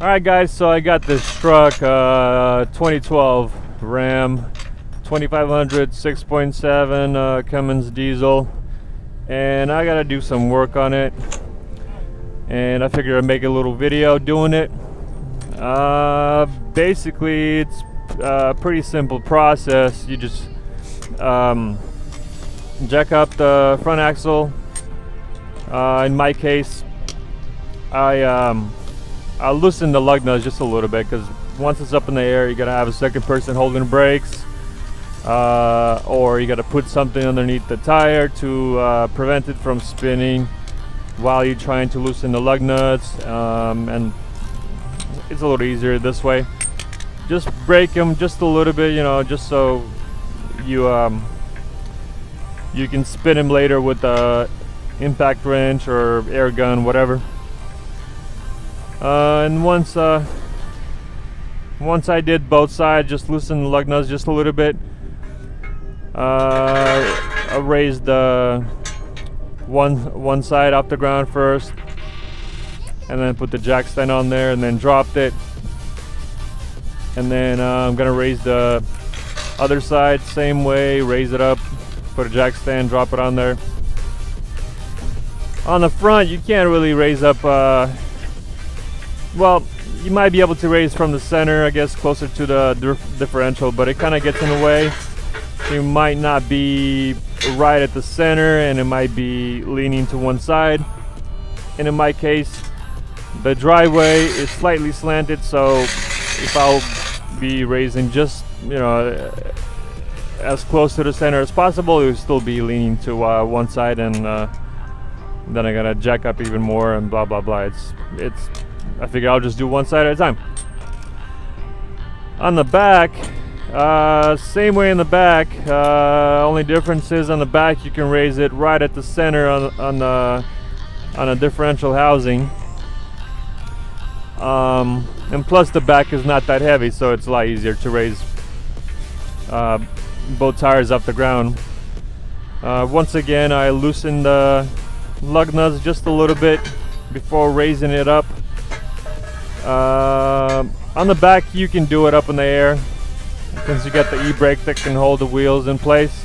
Alright guys, so I got this truck, 2012 Ram 2500 6.7 Cummins diesel, and I gotta do some work on it, and I figured I'd make a little video doing it. Basically it's a pretty simple process. You just jack up the front axle. In my case, I loosen the lug nuts just a little bit, because once it's up in the air you gotta have a second person holding the brakes, or you gotta put something underneath the tire to prevent it from spinning while you're trying to loosen the lug nuts, and it's a little easier this way. Just break them just a little bit, you know, just so you you can spin them later with the impact wrench or air gun, whatever. And once I did both sides, just loosen the lug nuts just a little bit. I raised one side off the ground first, and then put the jack stand on there, and then dropped it. And then I'm gonna raise the other side same way, raise it up, put a jack stand, drop it on there. On the front you can't really raise up, well, you might be able to raise from the center, I guess, closer to the differential, but it kind of gets in the way. You might not be right at the center, and it might be leaning to one side. And in my case, the driveway is slightly slanted, so if I'll be raising just, you know, as close to the center as possible, it will still be leaning to one side, and then I gotta jack up even more and blah blah blah. I figure I'll just do one side at a time. On the back, same way in the back, only difference is on the back you can raise it right at the center on a differential housing, and plus the back is not that heavy, so it's a lot easier to raise both tires off the ground. Once again, I loosened the lug nuts just a little bit before raising it up. On the back you can do it up in the air, since you got the e-brake that can hold the wheels in place,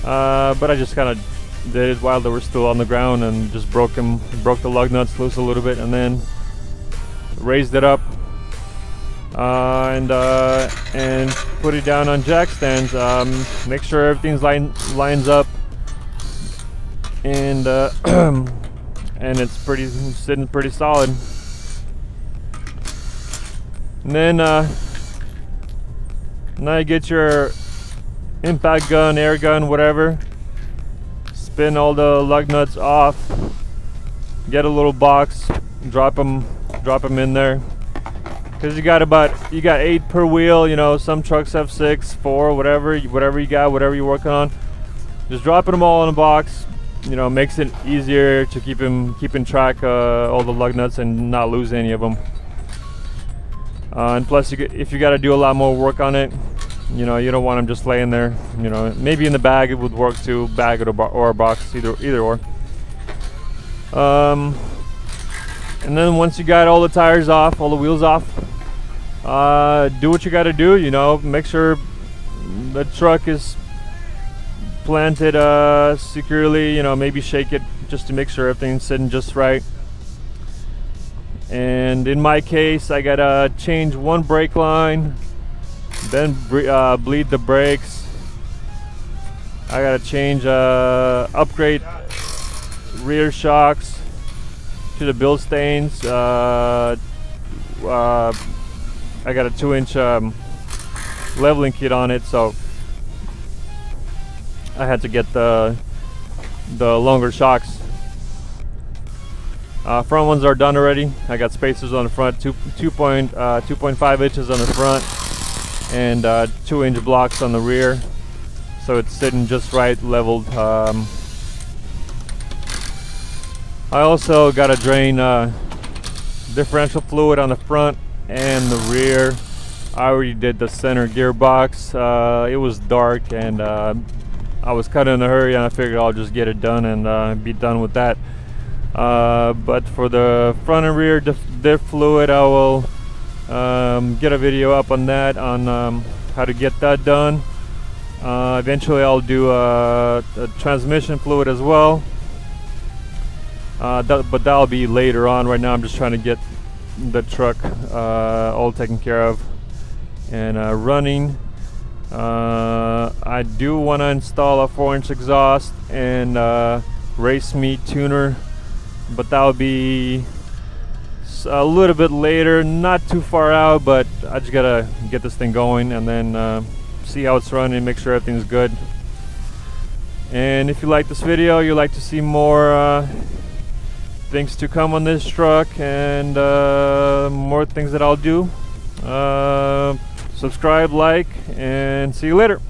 but I just kind of did it while they were still on the ground, and just broke the lug nuts loose a little bit, and then raised it up, and put it down on jack stands. Make sure everything's lines up, and and it's sitting pretty solid. And then now you get your impact gun, air gun, whatever. Spin all the lug nuts off. Get a little box. Drop them in there. Because you got 8 per wheel. You know, some trucks have 6, 4, whatever you got, whatever you're working on. Just dropping them all in a box. You know, makes it easier to keeping track all the lug nuts and not lose any of them. And plus, if you got to do a lot more work on it, you know, you don't want them just laying there. You know, maybe in the bag it would work too, bag or a box, either or. And then once you got all the tires off, all the wheels off, do what you got to do. You know, make sure the truck is planted securely. You know, maybe shake it just to make sure everything's sitting just right. And in my case, I gotta change one brake line, then bleed the brakes. I gotta change, upgrade rear shocks to the Bilsteins. I got a 2-inch leveling kit on it, so I had to get the longer shocks. Front ones are done already. I got spacers on the front, 2.5 inches on the front, and 2-inch blocks on the rear, so it's sitting just right, leveled. I also got to drain differential fluid on the front and the rear. I already did the center gearbox. It was dark, and I was kind of in a hurry, and I figured I'll just get it done and be done with that. But for the front and rear diff fluid, I will get a video up on that, on how to get that done. Eventually I'll do a transmission fluid as well, but that'll be later on. Right now I'm just trying to get the truck all taken care of and running. I do want to install a 4-inch exhaust and race meat tuner, but that'll be a little bit later, not too far out, but I just gotta get this thing going and then see how it's running, make sure everything's good. And if you like this video, you'd like to see more things to come on this truck and more things that I'll do, subscribe, like, and see you later.